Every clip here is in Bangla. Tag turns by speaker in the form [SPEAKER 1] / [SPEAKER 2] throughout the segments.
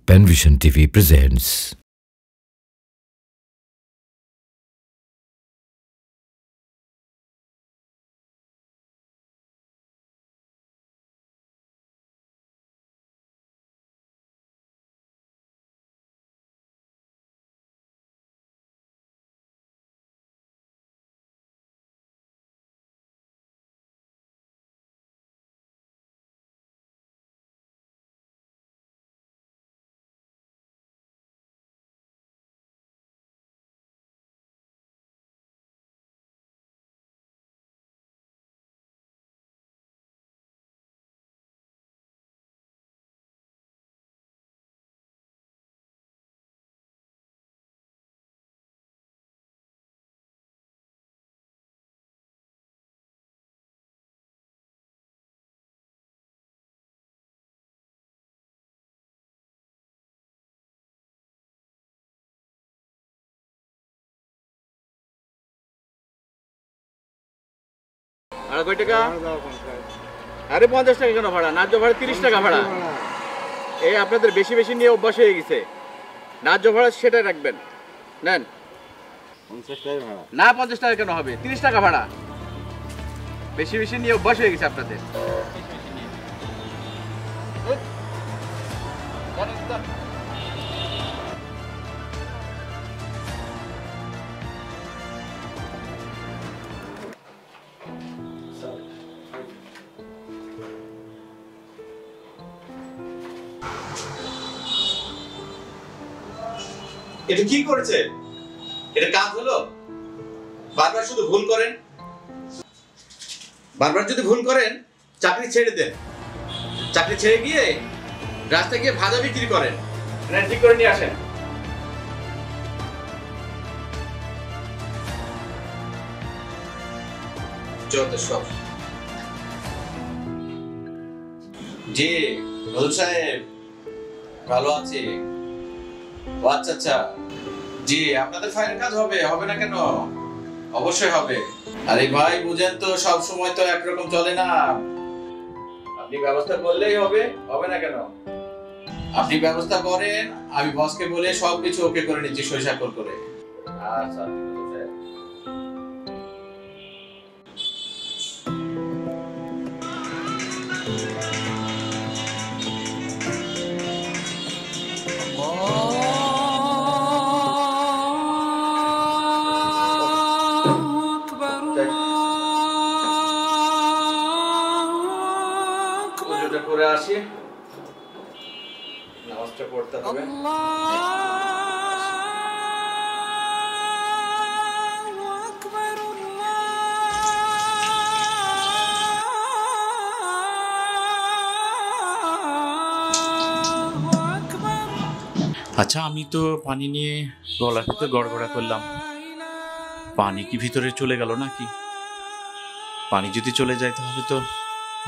[SPEAKER 1] Penvision TV presents
[SPEAKER 2] আর কয় টাকা? আরে 50 টাকা কেন ভাড়া? ন্যায্য ভাড়া 30 টাকা ভাড়া। এই আপনাদের বেশি বেশি নিয়ে অভ্যাস হয়ে গেছে। ন্যায্য ভাড়া সেটাই রাখবেন। নেন 50 টাকা ভাড়া। না 50 টাকা কেন হবে? 30 টাকা ভাড়া। বেশি বেশি নিয়ে অভ্যাস হয়ে গেছে আপনাদের।
[SPEAKER 3] এটা কি করেছে? এটা কাজ হলো? বারবার শুধু ভুল করেন। বারবার যদি ভুল করেন চাকরি ছেড়ে দেন। চাকরি ছেড়ে গিয়ে রাস্তায় গিয়ে ভাজা বিক্রি করেন।
[SPEAKER 2] নেন ঠিক করে নিয়ে আসেন।
[SPEAKER 3] যত সব। জি নজর সাহেব ভালো আছি। ও আচ্ছা আচ্ছা, জি আপনাদের ফাইলের কাজ হবে, হবে না কেন? অবশ্যই হবে। আরে ভাই বুঝেন তো, সব সময় তো একরকম চলে না। আপনি ব্যবস্থা করলেই হবে, হবে না কেন? আপনি ব্যবস্থা করেন, আমি বসকে বলে সবকিছু ওকে করে নিচ্ছি সই স্বাক্ষর করে। আচ্ছা করে আসি, নামাজটা পড়তে হবে।
[SPEAKER 4] আচ্ছা, আমি তো পানি নিয়ে গলার ভিতরে গড়গড়া করলাম, পানি কি ভিতরে চলে গেল নাকি? পানি যদি চলে যায় তাহলে তো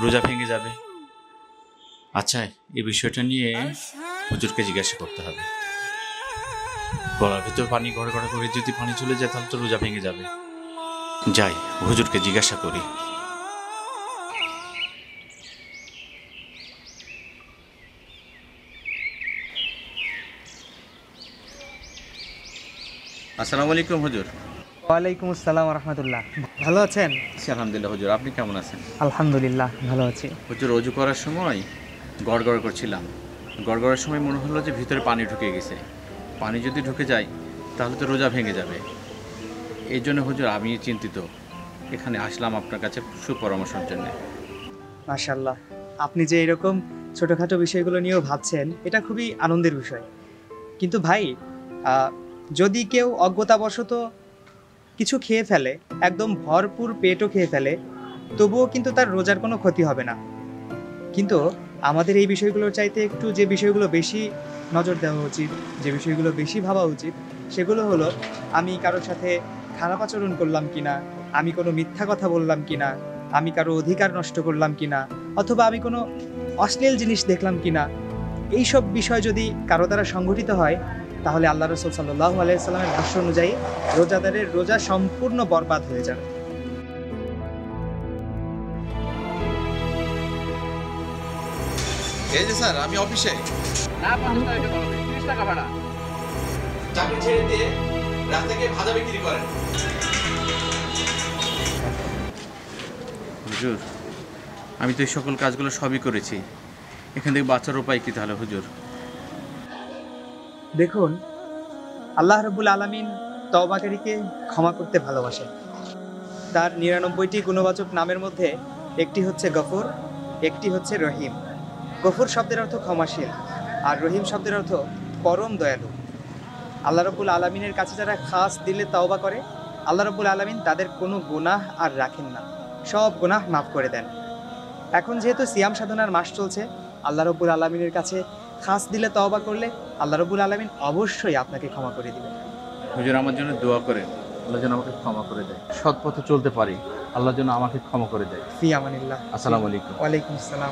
[SPEAKER 4] রোজা ভেঙে যাবে। আচ্ছা, এই বিষয়টা নিয়ে হুজুরকে জিজ্ঞাসা করতে হবে। গলার ভিতর পানি গড়গড়া করে যদি পানি চলে যায় তাহলে তো রোজা ভেঙে যাবে। যাই, হুজুরকে জিজ্ঞাসা করি।
[SPEAKER 2] আসসালামু আলাইকুম হুজুর।
[SPEAKER 5] ওয়ালাইকুম আসসালাম ওয়া রাহমাতুল্লাহ। ভালো আছেন?
[SPEAKER 2] আলহামদুলিল্লাহ হুজুর, আপনি কেমন আছেন?
[SPEAKER 5] আলহামদুলিল্লাহ ভালো আছি।
[SPEAKER 2] হুজুর ওযু করার সময় গড়গড় করছিলাম। গড়গড়ের সময় মনে হলো যে ভিতরে পানি ঢুকে গেছে। পানি যদি ঢুকে যায় তাহলে তো রোজা ভেঙে যাবে। এই জন্য হুজুর আমি চিন্তিত। এখানে আসলাম আপনার কাছে সুপরামর্শের জন্য।
[SPEAKER 5] মাশাআল্লাহ, আপনি যে এরকম ছোটোখাটো বিষয়গুলো নিয়েও ভাবছেন, এটা খুবই আনন্দের বিষয়। কিন্তু ভাই, যদি কেউ অজ্ঞতাবশত কিছু খেয়ে ফেলে, একদম ভরপুর পেটও খেয়ে ফেলে, তবুও কিন্তু তার রোজার কোনো ক্ষতি হবে না। কিন্তু আমাদের এই বিষয়গুলোর চাইতে একটু যে বিষয়গুলো বেশি নজর দেওয়া উচিত, যে বিষয়গুলো বেশি ভাবা উচিত, সেগুলো হলো আমি কারোর সাথে খারাপ আচরণ করলাম কিনা, আমি কোনো মিথ্যা কথা বললাম কিনা, আমি কারো অধিকার নষ্ট করলাম কিনা, অথবা আমি কোনো অশ্লীল জিনিস দেখলাম কিনা। এইসব বিষয় যদি কারো দ্বারা সংঘটিত হয় তাহলে আল্লাহ রাসূল সাল্লাল্লাহু আলাইহি সাল্লামের ভাষ্য অনুযায়ী রোজাদারের রোজা সম্পূর্ণ বরবাদ হয়ে যাবে।
[SPEAKER 3] এই যে স্যার আমি অফিসে।
[SPEAKER 2] না 50 টাকা কেন হবে? 30 টাকা ভাড়া।
[SPEAKER 3] চাকরি ছেড়ে দিয়ে রাস্তায় গিয়ে ভাজা বিক্রি করেন।
[SPEAKER 4] হুজুর, আমি তো এই সকল কাজগুলো সবই করেছি, এখান থেকে বাঁচার উপায় কি তাহলে হুজুর?
[SPEAKER 5] দেখুন, আল্লাহ রাব্বুল আলামিন তওবাকারীকে ক্ষমা করতে ভালোবাসেন। তার 99টি গুণবাচক নামের মধ্যে একটি হচ্ছে গফুর, একটি হচ্ছে রহিম। গফুর শব্দের অর্থ ক্ষমাশীল, আর রহিম শব্দের অর্থ পরম দয়ালু। আল্লাহ রাব্বুল আলামিনের কাছে যারা খাস দিলে তওবা করে, আল্লাহ রাব্বুল আলামিন তাদের কোনো গুনাহ আর রাখেন না, সব গুনাহ মাফ করে দেন। এখন যেহেতু সিয়াম সাধনার মাস চলছে, আল্লাহ রাব্বুল আলামিনের কাছে খাস দিলে তওবা করলে আল্লাহ রাব্বুল আলামিন অবশ্যই আপনাকে ক্ষমা করে দিবেন।
[SPEAKER 4] হুজুর, আমার জন্য দোয়া করেন, আল্লাহ যেন আমাকে ক্ষমা করে দেয়, সৎ পথে চলতে পারি, আল্লাহ যেন আমাকে ক্ষমা করে দেয়।
[SPEAKER 5] ফি আমানিল্লাহ।
[SPEAKER 4] আসসালামু আলাইকুম।
[SPEAKER 5] ওয়ালাইকুম আসসালাম।